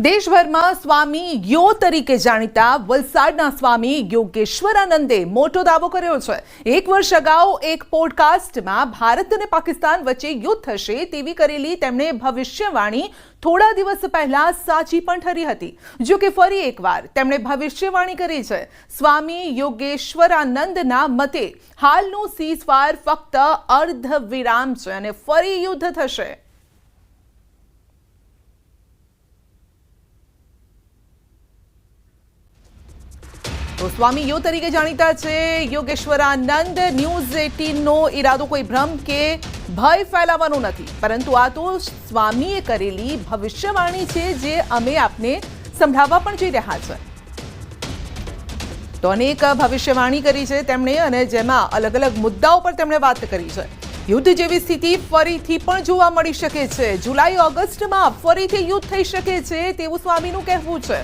દેશભરમાં સ્વામી યો તરીકે જાણીતા વલસાડના સ્વામી યોગેશ્વરાનંદે મોટો દાવો કર્યો છે। એક વર્ષ અગાઉ એક પોડકાસ્ટમાં ભારત અને પાકિસ્તાન વચ્ચે યુદ્ધ થશે તેવી કરેલી તેમણે ભવિષ્યવાણી થોડા દિવસ પહેલા સાચી પણ ઠરી હતી। જો કે ફરી એકવાર તેમણે ભવિષ્યવાણી કરી છે। સ્વામી યોગેશ્વરાનંદના મતે હાલનું સીઝફાયર ફક્ત અર્ધવિરામ છે અને ફરી યુદ્ધ થશે। તો સ્વામી યો તરીકે જાણીતા છે યોગેશ્વરાનંદ। ન્યૂઝ 18નો ઈરાદો કોઈ ભ્રમ કે ભય ફેલાવવાનો નથી, પરંતુ આ તો સ્વામીએ કરેલી ભવિષ્યવાણી છે જે અમે આપને સંભળાવવા પણ જઈ રહ્યા છે। તો અનેક ભવિષ્યવાણી કરી છે તેમણે અને જેમાં અલગ અલગ મુદ્દાઓ પર તેમણે વાત કરી છે। યુદ્ધ જેવી સ્થિતિ ફરીથી પણ જોવા મળી શકે છે। જુલાઈ ઓગસ્ટમાં ફરીથી યુદ્ધ થઈ શકે છે તેવું સ્વામીનું કહેવું છે।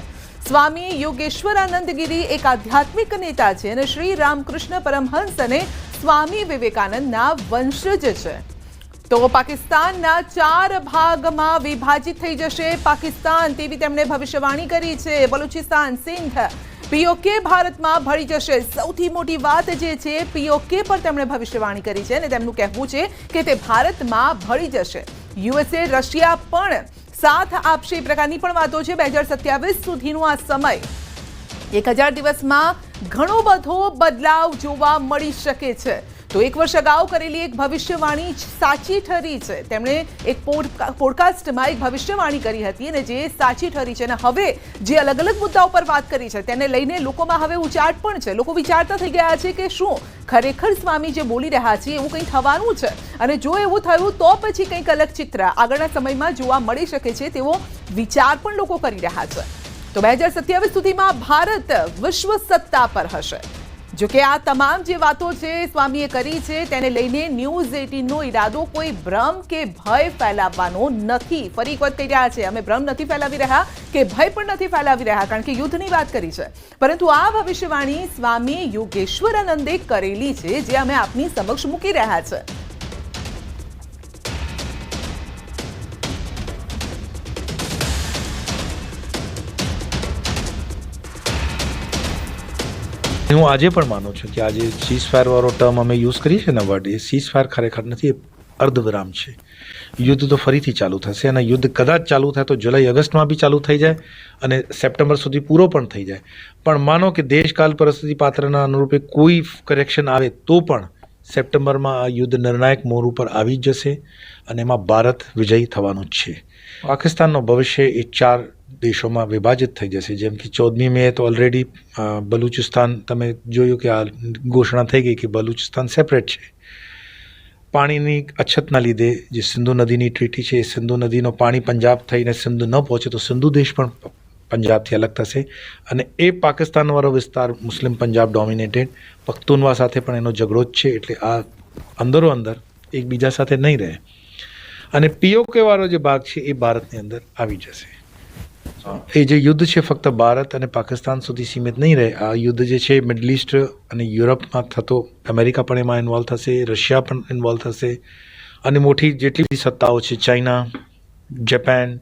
સ્વામી યોગેશ્વરાનંદ ગિરી એક આધ્યાત્મિક નેતા છે અને શ્રી રામકૃષ્ણ પરમહંસ અને સ્વામી વિવેકાનંદના વંશજ છે। તો પાકિસ્તાનના 4 ભાગમાં વિભાજિત થઈ જશે પાકિસ્તાન તેવી તેમણે ભવિષ્યવાણી કરી છે। બલુચિસ્તાન, સિંધ, પીઓકે ભારતમાં ભળી જશે। સૌથી મોટી વાત જે છે પીઓકે પર તેમણે ભવિષ્યવાણી કરી છે અને તેમનું કહેવું છે કે તે ભારતમાં ભળી જશે। યુએસએ, રશિયા પણ સાથ આપશે એ પ્રકારની પણ વાતો છે। 2027 સુધીનો આ સમય 1000 દિવસમાં ઘણો બધો બદલાવ જોવા મળી શકે છે। તો એક વર્ષ અગાઉ કરેલી એક ભવિષ્યવાણી સાચી ઠરી છે। તેમણે એક પોડકાસ્ટમાં એક ભવિષ્યવાણી કરી હતી અને જે સાચી ઠરી છે અને હવે જે અલગ અલગ મુદ્દાઓ પર વાત કરી છે તેને લઈને લોકોમાં હવે ઉચાટ પણ છે। લોકો વિચારતા થઈ ગયા છે કે શું ખરેખર સ્વામી જે બોલી રહ્યા છે એવું કંઈ થવાનું છે અને જો એવું થયું તો પછી કંઈક અલગ ચિત્ર આગળના સમયમાં જોવા મળી શકે છે તેવો વિચાર પણ લોકો કરી રહ્યા છે। તો 2027 સુધીમાં ભારત વિશ્વ સત્તા પર હશે। જો કે આ તમામ જે વાતો છે સ્વામીએ કરી છે તેને લઈને ન્યૂઝ 18નો ઈરાદો કોઈ ભ્રમ કે ભય ફેલાવવાનો નથી। ફરી એક વખત કહી રહ્યા છે અમે ભ્રમ નથી ફેલાવી રહ્યા કે ભય પણ નથી ફેલાવી રહ્યા કારણ કે યુદ્ધની વાત કરી છે, પરંતુ આ ભવિષ્યવાણી સ્વામી યોગેશ્વરાનંદે કરેલી છે જે અમે આપની સમક્ષ મૂકી રહ્યા છે। હું આજે પણ માનું છું કે આજે સીઝફાયર વાળો ટર્મ અમે યુઝ કરીએ છીએ ને વર્ડ, એ સીઝફાયર ખરેખર નથી, અર્ધવિરામ છે। યુદ્ધ તો ફરીથી ચાલુ થશે અને યુદ્ધ કદાચ ચાલુ થાય તો જુલાઈ ઓગસ્ટમાં બી ચાલુ થઈ જાય અને સપ્ટેમ્બર સુધી પૂરો પણ થઈ જાય। પણ માનો કે દેશકાલ પરિસ્થિતિ પાત્રના અનુરૂપે કોઈ કરેક્શન આવે તો પણ સપ્ટેમ્બરમાં આ યુદ્ધ નિર્ણાયક મોડ ઉપર આવી જ જશે અને એમાં ભારત વિજયી થવાનું જ છે। પાકિસ્તાનનો ભવિષ્ય એ 4 દેશોમાં વિભાજિત થઈ જશે। જેમ કે 14મી મે તો ઓલરેડી બલુચિસ્તાન તમે જોયું કે આ ઘોષણા થઈ ગઈ કે બલુચિસ્તાન સેપરેટ છે। પાણીની અછતના લીધે જે સિંધુ નદીની ટ્રીટી છે એ સિંધુ નદીનો પાણી પંજાબ થઈને સિંધુ ન પહોંચે તો સિંધુ દેશ પણ પંજાબથી અલગ થશે અને એ પાકિસ્તાનવાળો વિસ્તાર મુસ્લિમ પંજાબ ડોમિનેટેડ પખ્તુનવા સાથે પણ એનો ઝઘડો જ છે, એટલે આ અંદરો અંદર એકબીજા સાથે નહીં રહે અને પીઓકે વાળો જે ભાગ છે એ ભારતની અંદર આવી જશે। એ જે યુદ્ધ છે ફક્ત ભારત અને પાકિસ્તાન સુધી સીમિત નહીં રહે। આ યુદ્ધ જે છે મિડલ ઇસ્ટ અને યુરોપમાં થતો, અમેરિકા પણ એમાં ઇન્વોલ્વ થશે, રશિયા પણ ઇન્વોલ્વ થશે અને મોટી જેટલી બી સત્તાઓ છે ચાઇના, જાપાન,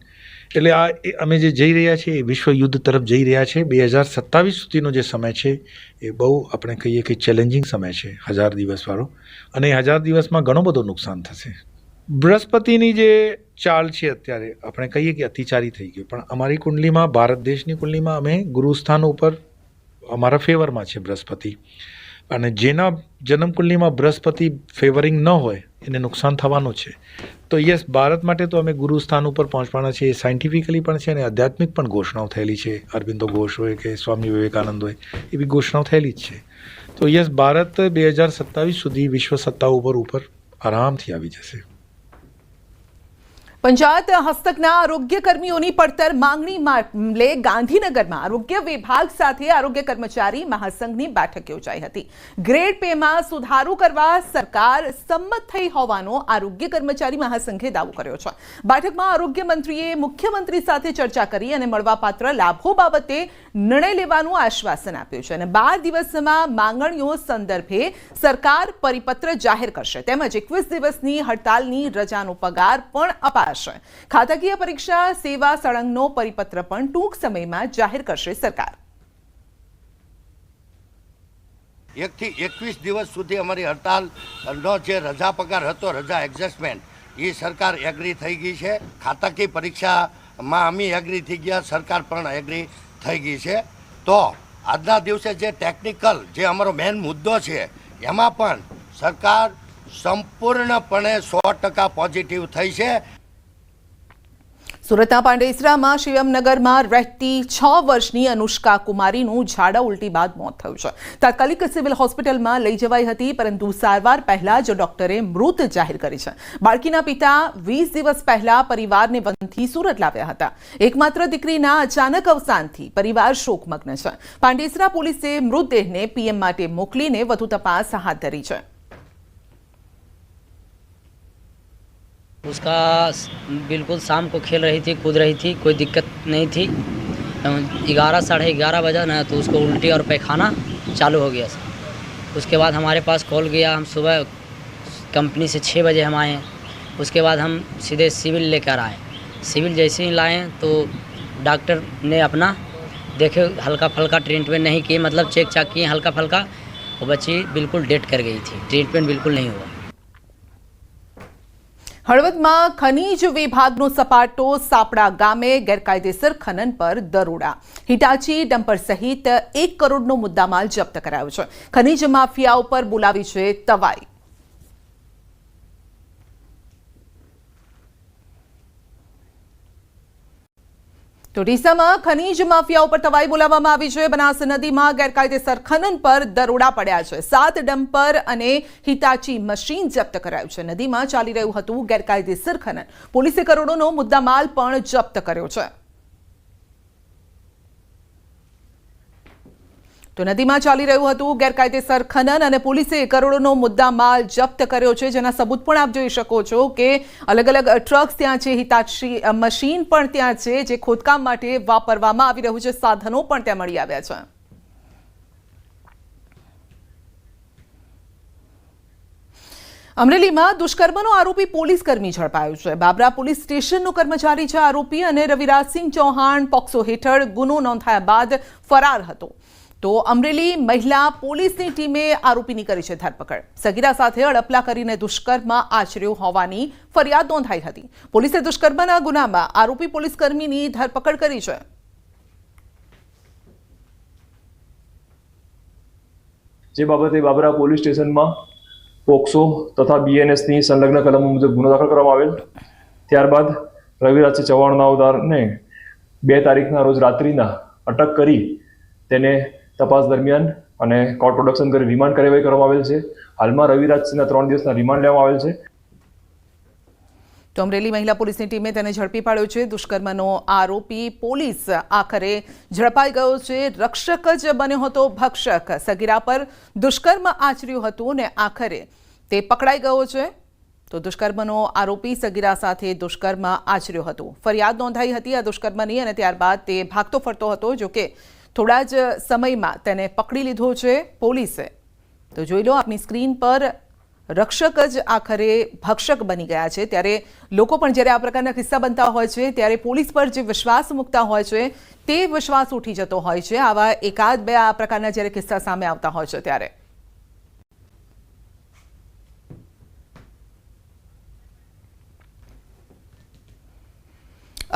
એટલે આ અમે જે જઈ રહ્યા છીએ એ વિશ્વ યુદ્ધ તરફ જઈ રહ્યા છે। 2027 સુધીનો જે સમય છે એ બહુ આપણે કહીએ કે ચેલેન્જિંગ સમય છે 1000 દિવસવાળો અને 1000 દિવસમાં ઘણો બધો નુકસાન થશે। બૃહસ્પતિની જે ચાલ છે અત્યારે આપણે કહીએ કે અતિચારી થઈ ગયું, પણ અમારી કુંડલીમાં, ભારત દેશની કુંડલીમાં અમે ગુરુસ્થાન ઉપર અમારા ફેવરમાં છે બૃહસ્પતિ અને જેના જન્મ કુંડલીમાં બૃહસ્પતિ ફેવરિંગ ન હોય એને નુકસાન થવાનું છે। તો યસ, ભારત માટે તો અમે ગુરુસ્થાન ઉપર પહોંચવાના છીએ। એ સાયન્ટિફિકલી પણ છે અને આધ્યાત્મિક પણ ઘોષણાઓ થયેલી છે। અરવિંદો ઘોષ હોય કે સ્વામી વિવેકાનંદ હોય એવી ઘોષણાઓ થયેલી જ છે। તો યસ, ભારત 2027 સુધી વિશ્વ સત્તા ઉપર આરામથી આવી જશે। પંચાયત હસ્તકના આરોગ્ય કર્મીઓની પડતર માંગણી મામલે ગાંધીનગરમાં આરોગ્ય વિભાગ સાથે આરોગ્ય કર્મચારી મહાસંઘની બેઠક યોજાઈ હતી। ગ્રેડ પેમાં સુધારો કરવા સરકાર સંમત થઈ હોવાનો આરોગ્ય કર્મચારી મહાસંઘે દાવો કર્યો છે। બેઠકમાં આરોગ્ય મંત્રીએ મુખ્યમંત્રી સાથે ચર્ચા કરી અને મળવાપાત્ર લાભો બાબતે નિર્ણય લેવાનું આશ્વાસન આપ્યું છે અને 12 દિવસમાં માંગણીઓ સંદર્ભે સરકાર પરિપત્ર જાહેર કરશે તેમજ 21 દિવસની હડતાલની રજાનો પગાર પણ અપાશે। લેવાશે। ખાતાકીય પરીક્ષા સેવા સળંગનો પરિપત્ર પણ ટૂંક સમયમાં જાહેર કરશે સરકાર। 1 થી 21 દિવસ સુધી અમારી હડતાલનો જે રજા પગાર હતો, રજા એડજસ્ટમેન્ટ, એ સરકાર એગ્રી થઈ ગઈ છે। ખાતાકીય પરીક્ષામાં અમે એગ્રી થઈ ગયા, સરકાર પણ એગ્રી થઈ ગઈ છે। તો આજના દિવસે જે ટેકનિકલ જે અમારો મેઇન મુદ્દો છે એમાં પણ સરકાર સંપૂર્ણપણે 100% પોઝિટિવ થઈ છે। સુરતના પાંડેસરામાં શિવમનગરમાં રહેતી 6 વર્ષની અનુષ્કા કુમારીનું ઝાડા ઉલટી બાદ મોત થયું છે। તાત્કાલિક સિવિલ હોસ્પિટલમાં લઈ જવાઈ હતી, પરંતુ સારવાર પહેલા જ ડોક્ટરે મૃત જાહેર કરી છે। બાળકીના પિતા 20 દિવસ પહેલા પરિવારને વતનથી સુરત લાવ્યા હતા। એકમાત્ર દીકરીના અચાનક અવસાનથી પરિવાર શોકમગ્ન છે। પાંડેસરા પોલીસે મૃતદેહને પીએમ માટે મોકલીને વધુ તપાસ હાથ ધરી છે। उसका बिल्कुल शाम को खेल रही थी, कूद रही थी, कोई दिक्कत नहीं थी। 11 साढ़े 11 बजा ना तो उसको उल्टी और पैखाना चालू हो गया। उसके बाद हमारे पास कॉल गया, हम सुबह कंपनी से 6 बजे हम आए। उसके बाद हम सीधे सिविल लेकर आए। सिविल जैसे ही लाए तो डॉक्टर ने अपना देखे, हल्का फल्का ट्रीटमेंट नहीं किए, मतलब चेक चाक किए हल्का फल्का, वो बच्ची बिल्कुल डेड कर गई थी, ट्रीटमेंट बिल्कुल नहीं हुआ। હળવદમાં ખનીજ વિભાગનો સપાટો સાપડા ગામે ગેરકાયદેસર ખનન પર દરોડા। હિટાચી ડમ્પર સહિત 1 કરોડનો મુદ્દામાલ જપ્ત કરાયો છે। ખનીજ માફિયા ઉપર બોલાવી છે તવાઈ। તો ડીસામાં ખનીજ માફિયા ઉપર તવાઈ બોલાવવામાં આવી છે। બનાસ નદીમાં ગેરકાયદેસર ખનન પર દરોડા પડ્યા છે। 7 ડમ્પર અને હિટાચી મશીન જપ્ત કરાયું છે। નદીમાં ચાલી રહ્યું હતું ગેરકાયદેસર ખનન। પોલીસે કરોડોનો મુદ્દામાલ પણ જપ્ત કર્યો છે। તો નદીમાં ચાલી રહ્યું હતું ગેરકાયદેસર ખનન અને પોલીસે કરોડોનો મુદ્દામાલ જપ્ત કર્યો છે, જેના સબૂત પણ આપ જોઈ શકો છો કે અલગ અલગ ટ્રક્સ ત્યાં છે, હિતાચી મશીન પણ ત્યાં છે જે ખોદકામ માટે વાપરવામાં આવી રહ્યું છે, સાધનો પણ ત્યાં મળી આવ્યા છે। અમરેલીમાં દુષ્કર્મનો આરોપી પોલીસ કર્મી ઝડપાયો છે। બાબરા પોલીસ સ્ટેશનનો કર્મચારી છે આરોપી અને રવિરાજસિંહ ચૌહાણ પોક્સો હેઠળ ગુનો નોંધાયા બાદ ફરાર હતો। તો અમરેલી મહિલા પોલીસની ટીમે આરોપીની કરી છે ધરપકડ। સગીરા સાથે અડપલા કરીને દુષ્કર્મ આચર્યો હોવાની ફરિયાદ નોંધાઈ હતી। પોલીસે દુષ્કર્મના ગુનામાં આરોપી પોલીસકર્મીની ધરપકડ કરી છે। જે બાબતે બાબરા પોલીસ સ્ટેશનમાં પોક્સો તથા બીએનએસની સંલગ્ન કલમો મુજબ ગુનો દાખલ કરવામાં આવેલ। ત્યારબાદ રવિરાજસિંહ ચૌહાણ નાઓદારને 2 તારીખના રોજ રાત્રિના અટક કરી તેને તપાસ દરમિયાન અને કોર્ટ પ્રોડક્શન કરી રિમાન્ડ કાર્યવાહી કરવામાં આવેલ છે। હાલમાં રવિરાજસિંહના 3 દિવસના રિમાન્ડ લેવામાં આવેલ છે। તો અમરેલી મહિલા પોલીસની ટીમે તેને ઝડપી પાડ્યો છે। દુષ્કર્મનો આરોપી પોલીસ આખરે ઝડપાઈ ગયો છે। રક્ષક જ બન્યો હતો ભક્ષક। સગીરા પર દુષ્કર્મ આચર્યું હતું ને આખરે તે પકડાઈ ગયો છે। તો દુષ્કર્મનો આરોપી સગીરા સાથે દુષ્કર્મ આચર્યું હતું। ફરિયાદ નોંધાઈ હતી આ દુષ્કર્મની અને ત્યારબાદ તે ભાગતો ફરતો હતો। જો કે થોડા જ સમયમાં તેને પકડી લીધો છે પોલીસે। તો જોઈ લો આપની સ્ક્રીન પર રક્ષક જ આખરે ભક્ષક બની ગયા છે। ત્યારે લોકો પણ જ્યારે આ પ્રકારના કિસ્સા બનતા હોય છે ત્યારે પોલીસ પર જે વિશ્વાસ મૂકતા હોય છે તે વિશ્વાસ ઉઠી જતો હોય છે। આવા એકાદ બે આ પ્રકારના જ્યારે કિસ્સા સામે આવતા હોય છે ત્યારે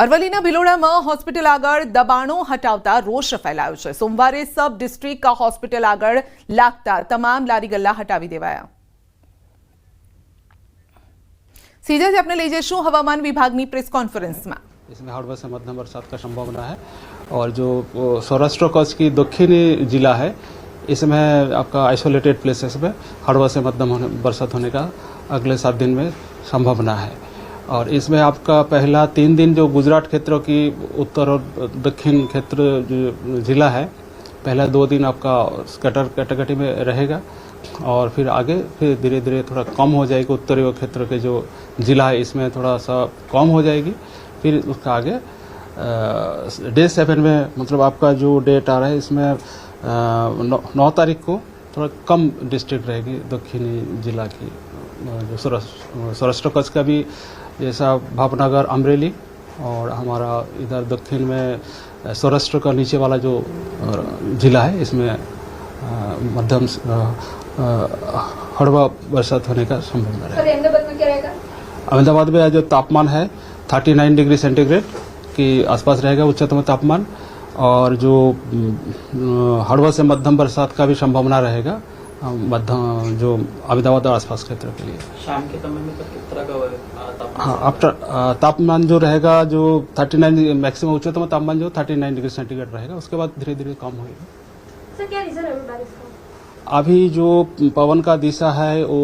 અરવલ્લીના ભિલોડામાં હોસ્પિટલ આગળ દબાણો હટાવતા રોષ ફેલાયો છે। સોમવારે સબ ડિસ્ટ્રિક્ટ હોસ્પિટલ આગળ લાગતા તમામ લારી ગલ્લા હટાવી દેવાયા। सीधे से अपने ले जैसू हवामान विभाग की प्रेस कॉन्फ्रेंस में इसमें हड़बड़ से मध्यम बरसात का संभावना है। और जो सौराष्ट्र कच्छ की दक्षिणी जिला है इसमें आपका आइसोलेटेड प्लेसेस में हड़बड़ से मध्यम बरसात होने का अगले 7 दिन में संभावना है। और इसमें आपका पहला 3 दिन जो गुजरात क्षेत्रों की उत्तर और दक्षिण क्षेत्र जिला है, पहला 2 दिन आपका स्कैटर कैटेगरी में रहेगा और फिर आगे फिर धीरे धीरे थोड़ा कम हो जाएगी। उत्तरी क्षेत्र के जो जिला है इसमें थोड़ा सा कम हो जाएगी। फिर उसका आगे डे 7 में मतलब आपका जो डेट आ रहा है इसमें 9 तारीख को थोड़ा कम डिस्ट्रिक्ट रहेगी दक्षिणी जिला की। जो सौराष्ट्र कच्छ का भी जैसा भावनगर, अमरेली और हमारा इधर दक्षिण में सौराष्ट्र का नीचे वाला जो जिला है इसमें मध्यम हड़वा बरसात होने का संभावना है। अहमदाबाद में क्या रहेगा? अहमदाबाद में जो तापमान है 39 डिग्री सेंटीग्रेड के आसपास रहेगा उच्चतम तापमान, और जो हड़वा से मध्यम बरसात का भी संभावना रहेगा मध्यम जो अहमदाबाद और आसपास क्षेत्र के लिए। शाम के समय में किस तरह का तापमान? हाँ, आफ्टर तापमान जो रहेगा जो 39 मैक्सिमम उच्चतम तापमान जो 39 डिग्री सेंटीग्रेड रहेगा, उसके बाद धीरे धीरे कम होगा। सर क्या रीजन है बारिश का? अभी जो पवन का दिशा है वो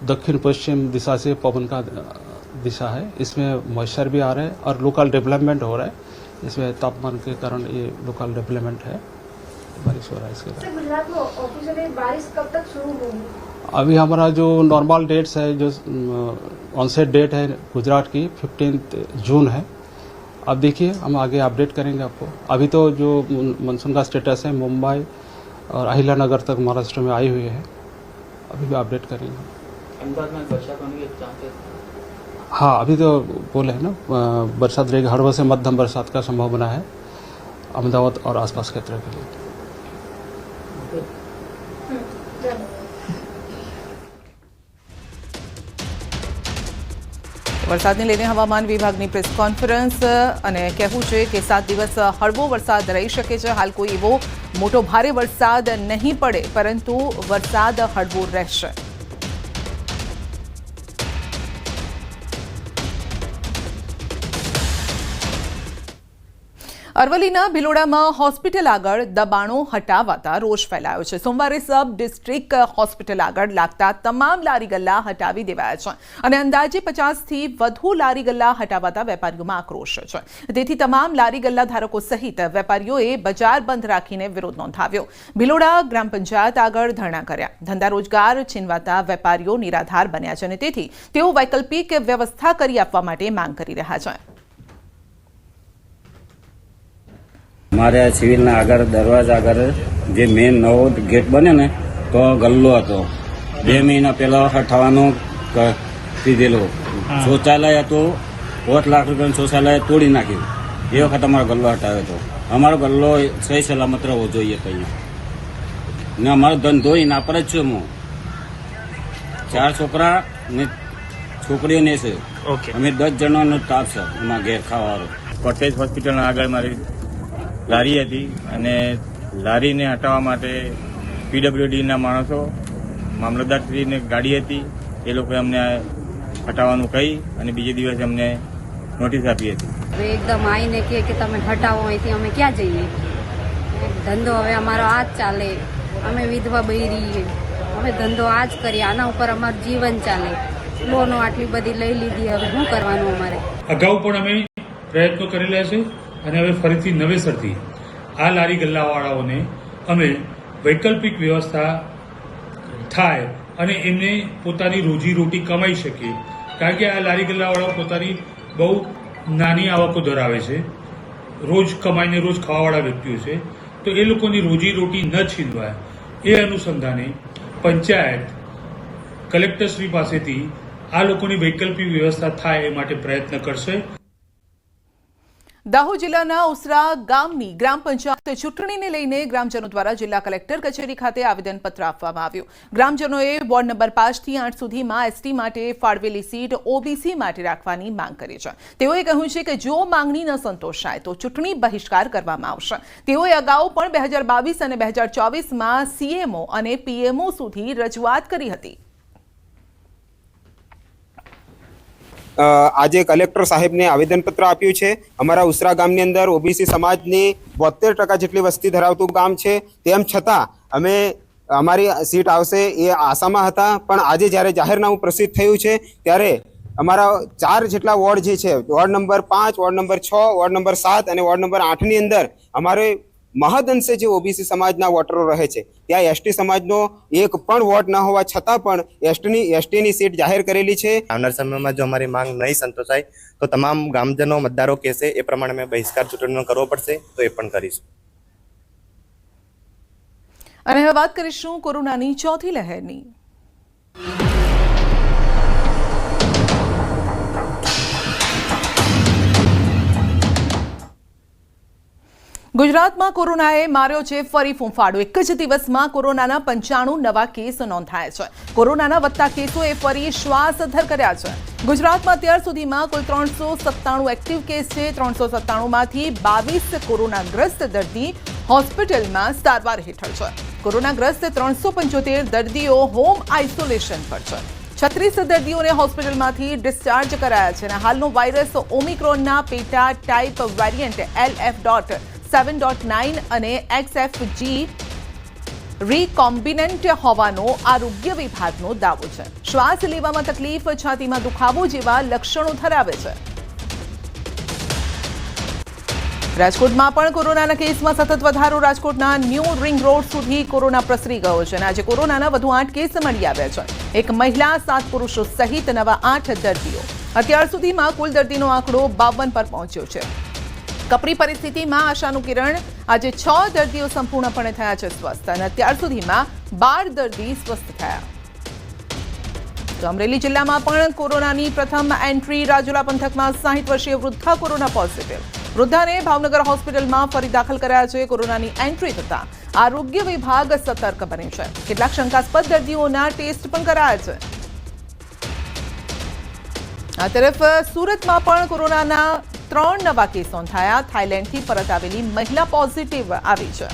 दक्षिण पश्चिम दिशा से पवन का दिशा है, इसमें मॉइस्चर भी आ रहा है और लोकल डेवलपमेंट हो रहा है। इसमें तापमान के कारण ये लोकल डेवलपमेंट है, बारिश हो रहा है इसके कारण। गुजरात में ऑफिशियली बारिश कब तक शुरू होगी? अभी हमारा जो नॉर्मल डेट्स है, जो ऑनसेट डेट है गुजरात की 15 जून है। अब देखिए हम आगे अपडेट करेंगे आपको। अभी तो जो मानसून का स्टेटस है मुंबई और अहिलानगर तक महाराष्ट्र में आई हुई है, अभी भी अपडेट करेंगे। अहमदाबाद में बरसात होने के चांसेस? हाँ, अभी तो बोले है ना बरसात रहेगी, हड़वा से मध्यम बरसात का संभावना है अहमदाबाद और आसपास क्षेत्र के लिए। વરસાદને લઈને હવામાન વિભાગની પ્રેસ કોન્ફરન્સ અને કહેવું છે કે 7 દિવસ હળવો વરસાદ રહી શકે છે. હાલ કોઈ એવો મોટો ભારે વરસાદ નહીં પડે, પરંતુ વરસાદ હળવો રહેશે. અરવલ્લીના ભિલોડામાં હોસ્પિટલ આગળ દબાણો હટાવાતા રોષ ફેલાયો છે. સોમવારે સબ ડિસ્ટ્રિક્ટ હોસ્પિટલ આગળ લાગતા તમામ લારી ગલ્લા હટાવી દેવાયા છે અને અંદાજે 50થી વધુ લારી ગલ્લા હટાવાતા વેપારીઓમાં આક્રોશ છે. તેથી તમામ લારી ગલ્લા ધારકો સહિત વેપારીઓએ બજાર બંધ રાખીને વિરોધ નોંધાવ્યો. ભિલોડા ગ્રામ પંચાયત આગળ ધરણા કર્યા. ધંધા રોજગાર છીનવાતા વેપારીઓ નિરાધાર બન્યા છે અને તેથી તેઓ વૈકલ્પિક વ્યવસ્થા કરી આપવા માટે માંગ કરી રહ્યા છે. અમારે સિવિલના આગળ દરવાજા આગળ જે મેઇન નવો ગેટ બને ને તો ગલ્લો હતો. 2 મહિના પહેલા હટાવવાનું કીધેલું. શૌચાલય હતું, 5 લાખ રૂપિયાનું શૌચાલય તોડી નાખ્યું. એ વખત અમારો ગલ્લો હટાવ્યો હતો. અમારો ગલ્લો સહી સલામત રહેવો જોઈએ કઈ ને અમારો ધંધો એના પર જ છું. હું 4 છોકરા ને છોકરીઓ ને છે. અમે 10 જણાનો સ્ટાફ છે એમાં ઘેર ખાવાનો. કોટેજ હોસ્પિટલના આગળ મારી લારી હતી અને લારીને હટાવવા માટે પીડબ્લ્યુડીના માણસો, મામલતદારશ્રીને ગાડી હતી, એ લોકોએ અમને હટાવવાનું કહી અને બીજે દિવસે અમને નોટિસ આપી હતી. હવે એકદમ આવીને કે તમે હટાવો અહીંથી, અમે ક્યાં જઈએ? ધંધો હવે અમારો આ જ ચાલે. અમે વિધવા બૈરી, અમે ધંધો આ જ કરીએ, આના ઉપર અમારું જીવન ચાલે. લોનો આટલી બધી લઈ લીધી, હવે શું કરવાનું અમારે? અગાઉ પણ અમે પ્રયત્નો કરેલા છે અને હવે ફરીથી નવેસરથી આ લારી ગલ્લાવાળાઓને અમે વૈકલ્પિક વ્યવસ્થા થાય અને એમને પોતાની રોજીરોટી કમાઈ શકે. કારણ કે આ લારી ગલ્લાવાળાઓ પોતાની બહુ નાની આવકો ધરાવે છે, રોજ કમાઈને રોજ ખાવાવાળા વ્યક્તિઓ છે, તો એ લોકોની રોજીરોટી ન છીનવાય એ અનુસંધાને પંચાયત કલેક્ટરશ્રી પાસેથી આ લોકોની વૈકલ્પિક વ્યવસ્થા થાય એ માટે પ્રયત્ન કરશે. દાહોદ જિલ્લાના ઉસરા ગામની ગ્રામ પંચાયત ચૂંટણીને લઈને ગ્રામજનો દ્વારા જિલ્લા કલેક્ટર કચેરી ખાતે આવેદનપત્ર આપવામાં આવ્યું. ગ્રામજનોએ વોર્ડ નંબર 5 થી 8 સુધીમાં એસટી માટે ફાળવેલી સીટ ઓબીસી માટે રાખવાની માંગ કરી છે. તેઓએ કહ્યું છે કે જો માંગણી ન સંતોષાય તો ચૂંટણી બહિષ્કાર કરવામાં આવશે. તેઓએ અગાઉ પણ 2022 અને 2024માં સીએમઓ અને પીએમઓ સુધી રજૂઆત કરી હતી. આજે કલેક્ટર સાહેબને આવેદનપત્ર આપ્યું છે. અમારા ઉસરા ગામની અંદર ઓબીસી સમાજની 72% જેટલી વસ્તી ધરાવતું ગામ છે. તેમ છતાં અમે અમારી સીટ આવશે એ આશામાં હતા, પણ આજે જ્યારે જાહેરનામું પ્રસિદ્ધ થયું છે ત્યારે અમારા 4 જેટલા વોર્ડ જે છે, ward number 5, ward number 6, ward number 7 અને વોર્ડ નંબર 8ની અંદર અમારે મહદઅંશે જે ઓબીસી સમાજના વોટરો રહે છે, ત્યાં એસટી સમાજનો એક પણ વોટ ન હોવા છતાં પણ એસટીની સીટ જાહેર કરેલી છે. આવનાર સમયમાં જો અમારી માંગ નહીં સંતોષાય તો તમામ ગામજનો મતદારો કહેશે એ પ્રમાણે અમે બહિષ્કાર ચૂંટણીનો કરવો પડશે, તો એ પણ કરીશું. અને હવે વાત કરીશું કોરોનાની ચોથી લહેરની. ગુજરાતમાં કોરોનાએ માર્યો છે ફરી ફૂંફાડો. એક જ દિવસમાં કોરોનાના 95 નવા કેસ નોંધાયા છે. કોરોનાના વધતા કેસોએ ફરી શ્વાસ અદ્ધર કર્યા છે. ગુજરાતમાં અત્યાર સુધીમાં કુલ 397 એક્ટિવ કેસ છે. 397માંથી 22 કોરોનાગ્રસ્ત દર્દી હોસ્પિટલમાં સારવાર હેઠળ છે. કોરોનાગ્રસ્ત 375 દર્દીઓ હોમ આઇસોલેશન પર છે. 36 દર્દીઓને હોસ્પિટલમાંથી ડિસ્ચાર્જ કરાયા છે અને હાલનો વાયરસ ઓમિક્રોનના પેટા ટાઇપ વેરિયન્ટ LF.7.9 અને XFG રીકોમ્બિનન્ટ હોવાનો આરોગ્ય વિભાગનો દાવો છે. શ્વાસ લેવામાં તકલીફ, છાતીમાં દુખાવો જેવા લક્ષણો ધરાવે છે. રાજકોટમાં પણ કોરોનાના કેસમાં સતત વધારો. રાજકોટના ન્યૂ રિંગ રોડ સુધી કોરોના પ્રસરી ગયો છે અને આજે કોરોનાના વધુ 8 કેસ મળી આવ્યા છે. એક મહિલા, 7 પુરુષો સહિત નવા 8 દર્દીઓ. અત્યાર સુધીમાં કુલ દર્દીનો આંકડો 52 પર પહોંચ્યો છે. કપરી પરિસ્થિતિમાં આશાનું કિરણ. આજે 6 દર્દીઓ સંપૂર્ણપણે થયા છે સ્વસ્થ અને અત્યાર સુધીમાં 12 દર્દી સ્વસ્થ થયા. તો અમરેલી જિલ્લામાં પણ કોરોનાની પ્રથમ એન્ટ્રી. રાજુલા પંથકમાં 60 વર્ષીય વૃદ્ધા કોરોના પોઝિટિવ. વૃદ્ધાને ભાવનગર હોસ્પિટલમાં ફરી દાખલ કર્યા છે. કોરોનાની એન્ટ્રી થતા આરોગ્ય વિભાગ સતર્ક બન્યું છે. કેટલાક શંકાસ્પદ દર્દીઓના ટેસ્ટ પણ કરાયા છે. આ તરફ સુરતમાં પણ કોરોનાના 3 નવા કેસ નોંધાયા. થાઇલેન્ડથી પરત આવેલી મહિલા પોઝિટિવ આવી છે.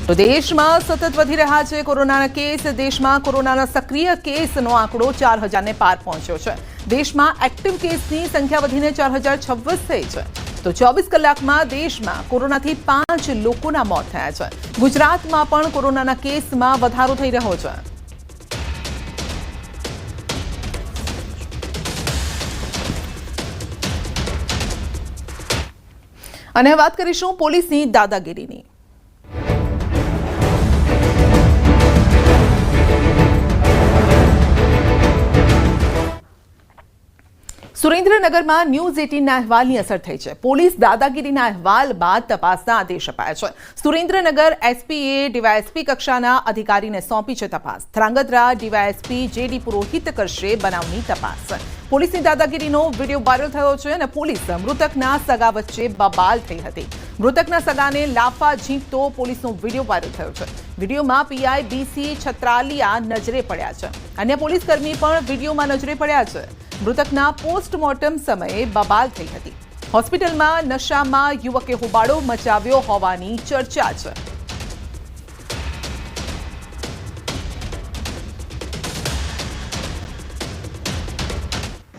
તો દેશમાં સતત વધી રહ્યા છે કોરોનાના કેસ. દેશમાં કોરોનાના સક્રિય કેસનો આંકડો 4000ને પાર પહોંચ્યો છે. દેશમાં એક્ટિવ કેસની સંખ્યા વધીને 4026 થઈ છે. તો 24 કલાકમાં દેશમાં કોરોનાથી 5 લોકોના મોત થયા છે. ગુજરાતમાં પણ કોરોનાના કેસમાં વધારો થઈ રહ્યો છે. અને વાત કરીશું પોલીસની દાદાગીરીની. સુરેન્દ્રનગરમાં ન્યૂઝ 18ના અહેવાલની અસર થઈ છે. પોલીસ દાદાગીરીના અહેવાલ બાદ તપાસના આદેશ અપાયા છે. સુરેન્દ્રનગર એસપીએ ડીવાયએસપી કક્ષાના અધિકારીને સોંપી છે તપાસ. ધ્રાંગધ્રા ડીવાયએસપી જેડી પુરોહિત કરશે બનાવની તપાસ. પોલીસની દાદાગીરીનો વિડીયો વાયરલ થયો છે અને પોલીસ મૃતકના સગા વચ્ચે બબાલ થઈ હતી. મૃતકના સગાને લાફા ઝીંકતો પોલીસનો વિડીયો વાયરલ થયો છે. વિડીયોમાં પીઆઈ BC છત્રાલિયા નજરે પડ્યા છે. અન્ય પોલીસકર્મી પણ વિડીયોમાં નજરે પડ્યા છે. મૃતકના પોસ્ટમોર્ટમ સમયે બબાલ થઈ હતી. હોસ્પિટલમાં નશામાં યુવકે હોબાળો મચાવ્યો હોવાની ચર્ચા છે.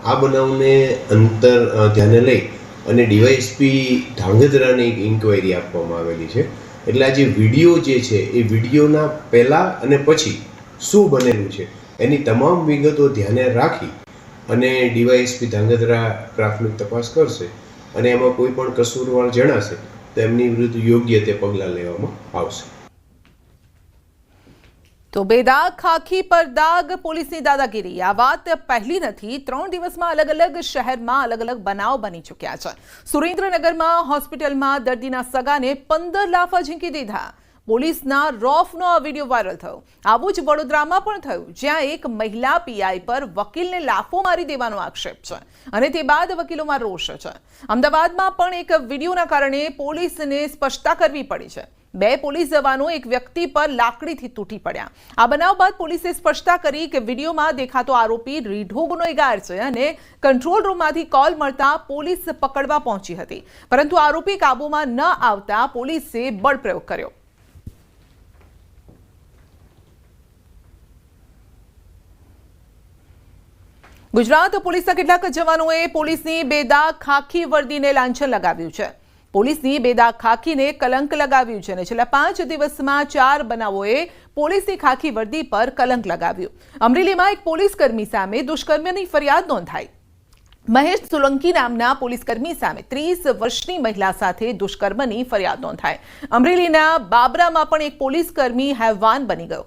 આ બનાવને ધ્યાને લઈ અને ડીવાયએસપી ધાંગધ્રાને એક ઇન્ક્વાયરી આપવામાં આવેલી છે. એટલે આ જે વિડીયો જે છે એ વિડીયોના પહેલાં અને પછી શું બનેલું છે એની તમામ વિગતો ધ્યાને રાખી અને ડીવાયએસપી ધાંગધ્રા પ્રાથમિક તપાસ કરશે અને એમાં કોઈ પણ કસૂરવાર જણાશે તો એમની વિરુદ્ધ યોગ્ય તે પગલાં લેવામાં આવશે. તો બેદાગ ખાખી પર દાગ, પોલીસની દાદાગીરી. આ વાત પહેલી નથી. 3 દિવસમાં અલગ અલગ શહેરમાં અલગ અલગ બનાવ બની ચૂક્યા છે. સુરેન્દ્રનગરમાં હોસ્પિટલમાં દર્દીના સગાને 15 લાફા ઝીંકી દીધા. પોલીસના રોફનો આ વિડીયો વાયરલ થયો. આવું જ વડોદરામાં પણ થયું, જ્યાં એક મહિલા પીઆઈ પર વકીલને લાફો મારી દેવાનો આક્ષેપ છે અને તે બાદ વકીલોમાં રોષ છે. અમદાવાદમાં પણ એક વિડીયોના કારણે પોલીસને સ્પષ્ટતા કરવી પડી છે. 2 પોલીસ જવાનો એક વ્યક્તિ પર લાકડીથી તૂટી પડ્યા. આ બનાવ બાદ પોલીસે સ્પષ્ટતા કરી કે વિડીયોમાં દેખાતો આરોપી રીઢો ગુનેગાર છે અને કંટ્રોલ રૂમમાંથી કોલ મળતા પોલીસ પકડવા પહોંચી હતી. પરંતુ આરોપી કાબૂમાં ન આવતા પોલીસે બળપ્રયોગ કર્યો. ગુજરાત પોલીસના કેટલાક જવાનોએ પોલીસની બેદાગ ખાખી વર્દીને લાંછન લગાવ્યું છે. પોલીસની બેદાગ ખાખીને કલંક લગાવ્યું છે અને છેલ્લા 5 દિવસમાં 4 બનાવોએ પોલીસની ખાખી વર્દી પર કલંક લગાવ્યું. અમરેલીમાં એક પોલીસકર્મી સામે દુષ્કર્મની ફરિયાદ નોંધાઈ. મહેશ સોલંકી નામના પોલીસકર્મી સામે 30 વર્ષની મહિલા સાથે દુષ્કર્મની ફરિયાદ નોંધાઈ. અમરેલીના બાબરામાં પણ એક પોલીસકર્મી હેવાન બની ગયો.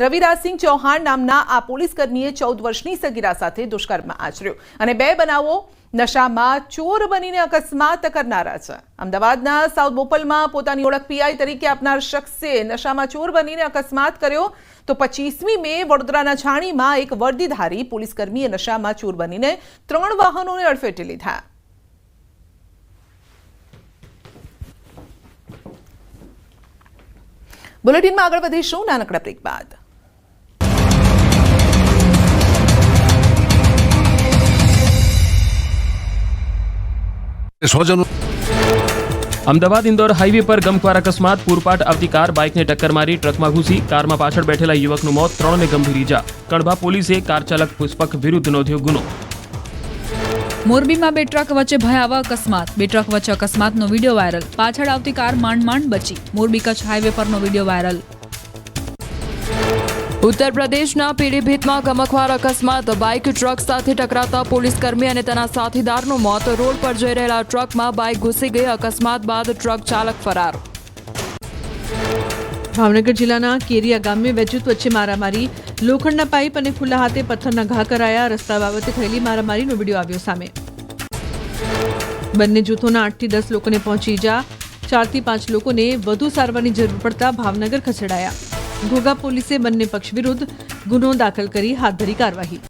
રવિરાજસિંહ ચૌહાણ નામના આ પોલીસકર્મીએ 14 વર્ષની સગીરા સાથે દુષ્કર્મ આચર્યું અને 2 બનાવો નશામાં ચોર બનીને અકસ્માત કરનારા છે. અમદાવાદના સાઉથ બોપલમાં પોતાની ઓળખ પીઆઈ તરીકે આપનાર શખ્સે નશામાં ચોર બનીને અકસ્માત કર્યો. તો 25મી મે વડોદરાના છાણીમાં એક વર્દીધારી પોલીસકર્મીએ નશામાં ચોર બનીને 3 વાહનોને અડફેટે લીધા. બુલેટિનમાં આગળ વધીશું નાનકડા બ્રેક બાદ. અમદાવાદ ઇન્દોર હાઈવે પર ગમખ્વાર અકસ્માત. પૂરપાટ આવતી કાર બાઇકને ટક્કર મારી ટ્રકમાં ઘૂસી. કારમાં પાછળ બેઠેલા યુવકનું મોત, 3ને ગંભીર ઈજા. કણભા પોલીસે કાર ચાલક પુષ્પક વિરુદ્ધ નોંધ્યો ગુનો. મોરબીમાં 2 ટ્રક વચ્ચે ભયાવહ અકસ્માત. 2 ટ્રક વચ્ચે અકસ્માતનો વિડીયો વાયરલ. પાછળ આવતી કાર માંડ બચી. મોરબી કચ્છ હાઈવે પરનો વિડીયો વાયરલ. ઉત્તર પ્રદેશના પીલીભીતમાં ગમખ્વાર અકસ્માત. બાઇક ટ્રક સાથે ટકરાતા પોલીસકર્મી અને તેના સાથીદારનું મોત. રોડ પર જઈ રહેલા ટ્રકમાં બાઇક ઘૂસી ગઈ. અકસ્માત બાદ ટ્રક ચાલક ફરાર. ભાવનગર જિલ્લાના કેરિયા ગામે વેજૂથ વચ્ચે મારામારી. લોખંડના પાઇપ અને ખુલ્લા હાથે પથ્થરના ઘા કરાયા. રસ્તા બાબતે થયેલી મારામારીનો વિડીયો આવ્યો સામે. બંને જૂથોના 8 થી 10 લોકોને પહોંચી ઈજા. 4 થી 5 લોકોને વધુ સારવારની જરૂર પડતા ભાવનગર ખસેડાયા. ઘોઘા પોલીસે બંને પક્ષ વિરુદ્ધ ગુનો દાખલ કરી હાથ ધરી કાર્યવાહી.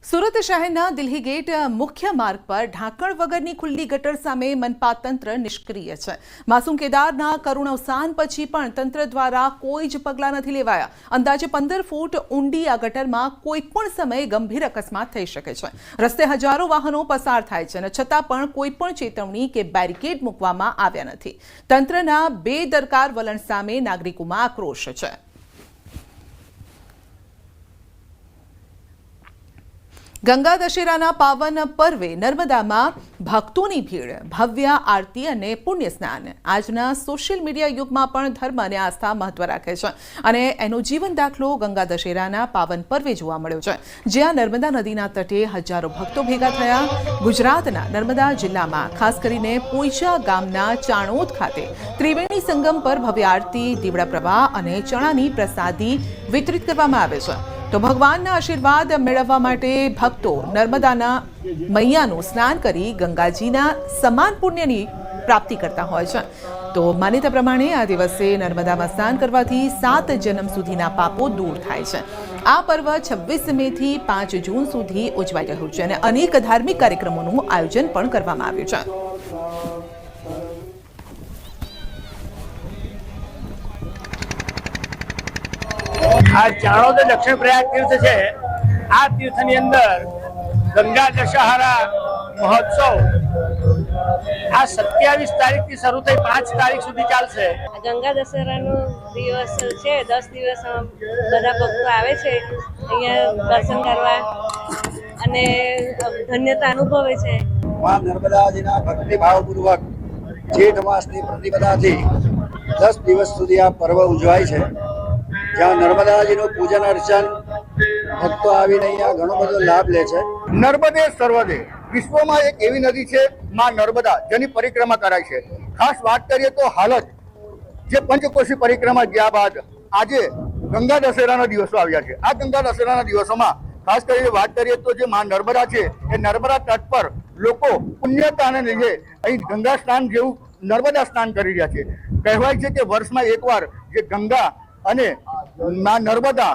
સુરત શહેરના દિલ્હી ગેટ મુખ્ય માર્ગ પર ઢાંકણ વગરની ખુલ્લી ગટર સામે મનપા તંત્ર નિષ્ક્રિય છે. માસૂમ કેદારના કરુણ અવસાન પછી પણ તંત્ર દ્વારા કોઈ જ પગલાં નથી લેવાયા. અંદાજે 15 ફૂટ ઊંડી આ ગટરમાં કોઈ પણ સમયે ગંભીર અકસ્માત થઈ શકે છે. રસ્તે હજારો વાહનો પસાર થાય છે અને છતાં પણ કોઈ પણ ચેતવણી કે બેરિકેડ મૂકવામાં આવ્યા નથી. તંત્રના બેદરકાર વલણ સામે નાગરિકોમાં આક્રોશ છે. ગંગા દશેરાના પાવન પર્વે નર્મદામાં ભક્તોની ભીડ, ભવ્ય આરતી અને પુણ્ય સ્નાન. આજના સોશિયલ મીડિયા યુગમાં પણ ધર્મ અને આસ્થા મહત્વ રાખે છે અને એનો જીવન દાખલો ગંગા દશેરાના પાવન પર્વે જોવા મળ્યો છે, જ્યાં નર્મદા નદીના તટે હજારો ભક્તો ભેગા થયા. ગુજરાતના નર્મદા જિલ્લામાં ખાસ કરીને પોઈચા ગામના ચાણોદ ખાતે ત્રિવેણી સંગમ પર ભવ્ય આરતી, દીવડા પ્રવાહ અને ચણાની પ્રસાદી વિતરિત કરવામાં આવે છે. તો ભગવાનના આશીર્વાદ મેળવવા માટે ભક્તો નર્મદાના મૈયાનું સ્નાન કરી ગંગાજીના સમાન પુણ્યની પ્રાપ્તિ કરતા હોય છે. તો માન્યતા પ્રમાણે આ દિવસે નર્મદામાં સ્નાન કરવાથી 7 જન્મ સુધીના પાપો દૂર થાય છે. આ પર્વ 26 મેથી 5 જૂન સુધી ઉજવાઈ રહ્યું છે અને અનેક ધાર્મિક કાર્યક્રમોનું આયોજન પણ કરવામાં આવ્યું છે. આ ચાણોદ દક્ષિણ પ્રયાગ તીર્થ છે. આ તીર્થની અંદર ગંગા દશહરા મહોત્સવ આ 27 તારીખથી શરૂ થઈ 5 તારીખ સુધી ચાલશે. ગંગા દશેરાનો દિવસ છે. 10 દિવસ બધા ભક્તો આવે છે અહીંયા દર્શન કરવા અને ધન્યતા અનુભવે છે. મા નર્મદાજીના ભક્તિભાવપૂર્વક જેઠ માસની પ્રતિપદાથી 10 દિવસ સુધી આ પર્વ ઉજવાય છે, જ્યાં નર્મદાજીનું પૂજન અર્ચન ભક્તો આવીને અહીંયા ઘણો બધો લાભ લે છે. નર્મદે સર્વદે વિશ્વમાં એક એવી નદી છે માં નર્મદા, જેની પરિક્રમા કરાય છે. ખાસ વાત કરીએ તો હાલ જ જે પંચકોશી પરિક્રમા ગયા બાદ આજે ગંગા દશેરાના દિવસો આવ્યા છે. આ ગંગા દશેરાના દિવસોમાં ખાસ કરીને વાત કરીએ તો જે માં નર્મદા છે એ નર્મદા તટ પર લોકો પુણ્યતાને લીધે અહીં ગંગા સ્નાન જેવું નર્મદા સ્નાન કરી રહ્યા છે. કહેવાય છે કે વર્ષમાં એકવાર જે ગંગા અને નર્મદા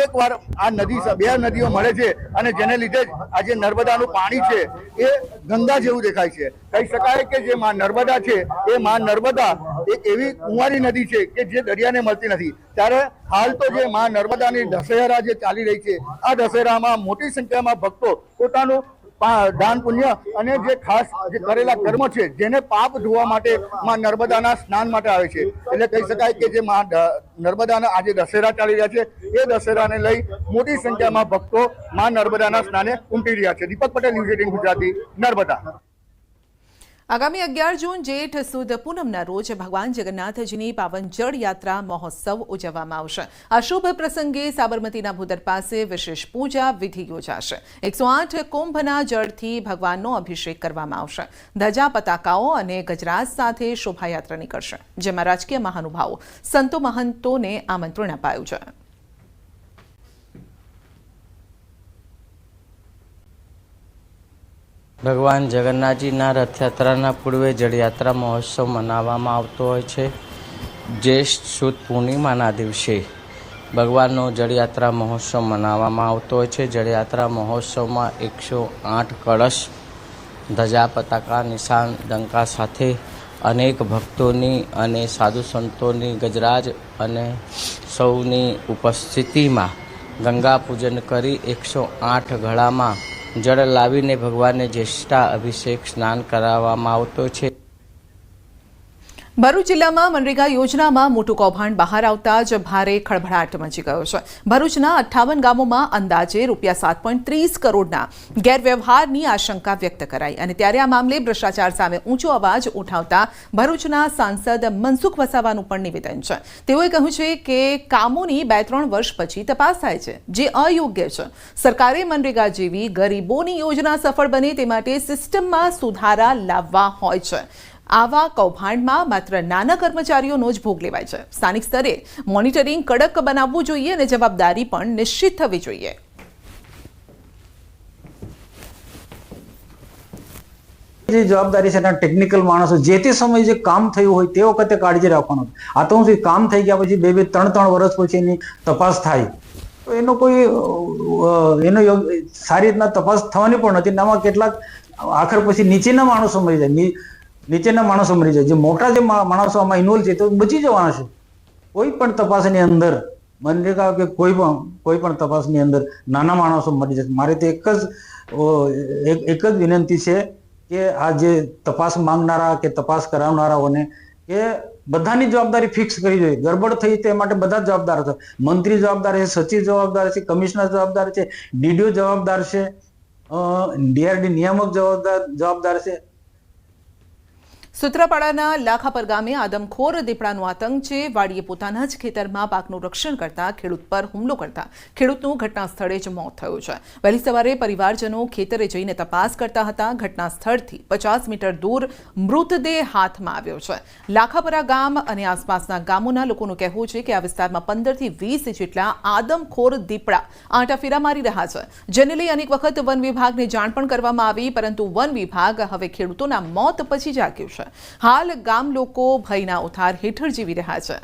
એકવાર આ નદી, 2 નદીઓ મળે છે અને જેને લીધે જ આજે નર્મદાનું પાણી છે એ ગંગા જેવું દેખાય છે. કહી શકાય કે જે માં નર્મદા છે એ માં નર્મદા એક એવી કુંવારી નદી છે કે જે દરિયાને મળતી નથી. ત્યારે હાલ તો જે માં નર્મદાની દશેરા જે ચાલી રહી છે, આ દશેરામાં મોટી સંખ્યામાં ભક્તો પોતાનું દાન પુણ્ય અને જે ખાસ જે કરેલા કર્મ છે જેને પાપ ધોવા માટે માં નર્મદાના સ્નાન માટે આવે છે. એટલે કહી શકાય કે જે માં નર્મદાના આજે દશેરા ચાલી રહ્યા છે એ દશેરાને લઈ મોટી સંખ્યામાં ભક્તો માં નર્મદાના સ્નાને ઉમટી રહ્યા છે. દીપક પટેલ, ન્યૂઝ 18 ગુજરાતી, નર્મદા. આગામી 11 જૂન જેઠ સુદ પૂનમના રોજ ભગવાન જગન્નાથજીની પાવન જળ યાત્રા મહોત્સવ ઉજવવામાં આવશે. આ શુભ પ્રસંગે સાબરમતીના ભૂદર પાસે વિશેષ પૂજા વિધિ યોજાશે. 108 કુંભના જળથી ભગવાનનો અભિષેક કરવામાં આવશે. ધજા, પતાકાઓ અને ગજરાજ સાથે શોભાયાત્રા નીકળશે, જેમાં રાજકીય મહાનુભાવો, સંતો, મહંતોને આમંત્રણ અપાયું છે. ભગવાન જગન્નાથજીના રથયાત્રાના પૂર્વે જળયાત્રા મહોત્સવ મનાવવામાં આવતો હોય છે. જ્યેષ્ઠ સુદ પૂર્ણિમાના દિવસે ભગવાનનો જળયાત્રા મહોત્સવ મનાવવામાં આવતો હોય છે. જળયાત્રા મહોત્સવમાં 108 કળશ, ધજા, પતાકા, નિશાન, ડંકા સાથે અનેક ભક્તોની અને સાધુ સંતોની ગજરાજ અને સૌની ઉપસ્થિતિમાં ગંગા પૂજન કરી 108 ઘડામાં જળ લાવીને ભગવાનને જ્યેષ્ઠા અભિષેક સ્નાન કરાવવામાં આવતો છે. ભરૂચ જિલ્લામાં મનરેગા યોજનામાં મોટું કૌભાંડ બહાર આવતા જ ભારે ખળભળાટ મચી ગયો છે. ભરૂચના 58 ગામોમાં અંદાજે ₹7.30 કરોડના ગેરવ્યવહારની આશંકા વ્યક્ત કરાઈ અને ત્યારે આ મામલે ભ્રષ્ટાચાર સામે ઊંચો અવાજ ઉઠાવતા ભરૂચના સાંસદ મનસુખ વસાવાનું પણ નિવેદન છે. તેઓએ કહ્યું છે કે કામોની 2-3 વર્ષ પછી તપાસ થાય છે, જે અયોગ્ય છે. સરકારે મનરેગા જેવી ગરીબોની યોજના સફળ બને તે માટે સિસ્ટમમાં સુધારા લાવવા હોય છે. આવા કૌભાંડમાં માત્ર નાના કર્મચારીઓનો જ ભોગ લેવાય છે. સ્થાનિક સ્તરે મોનિટરિંગ કડક બનાવવું જોઈએ અને જવાબદારી પણ નિશ્ચિત થવી જોઈએ. જે જવાબદારી છે ટેકનિકલ માણસો જે તે સમયે જે કામ થયું હોય તે વખતે કાળજી રાખવાનું. આ તો હું કામ થઈ ગયા પછી 2-3 વર્ષ પછી એની તપાસ થાય તો એનો કોઈ સારી રીતના તપાસ થવાની પણ નથી. આમાં કેટલાક આખર પછી નીચેના માણસો મરી જાય, જે મોટા જે માણસો આમાં ઇન્વોલ્વ છે તો બચી જવાના છે. કોઈ પણ તપાસની અંદર મનરેગા કે કોઈ પણ તપાસની અંદર નાના માણસો મરી જશે. મારે તો એક જ વિનંતી છે કે આ જે તપાસ માંગનારા કે તપાસ કરાવનારાઓને કે બધાની જવાબદારી ફિક્સ કરી જોઈએ. ગડબડ થઈ તે માટે બધા જવાબદાર છે. મંત્રી જવાબદાર છે, સચિવ જવાબદાર છે, કમિશનર જવાબદાર છે, ડીડીઓ જવાબદાર છે, ડીઆરડી નિયામક જવાબદાર છે. સૂત્રાપાડાના લાખાપર ગામે આદમખોર દીપડાનો આતંક છે. વાડીએ પોતાના જ ખેતરમાં પાકનું રક્ષણ કરતા ખેડૂત પર હુમલો કરતા ખેડૂતનું ઘટના સ્થળે જ મોત થયું છે. વહેલી સવારે પરિવારજનો ખેતરે જઈને તપાસ કરતા હતા. ઘટના સ્થળથી 50 મીટર દૂર મૃતદેહ હાથમાં આવ્યો છે. લાખાપરા ગામ અને આસપાસના ગામોના લોકોનું કહેવું છે કે આ વિસ્તારમાં 15 થી 20 જેટલા આદમખોર દીપડા આંટાફેરા મારી રહ્યા છે, જેને લઈ અનેક વખત વન વિભાગને જાણ પણ કરવામાં આવી, પરંતુ વન વિભાગ હવે ખેડૂતોના મોત પછી જાગ્યું છે. હાલ ગામ લોકો ભયના ઉથાર હેઠળ જીવી રહ્યા છે.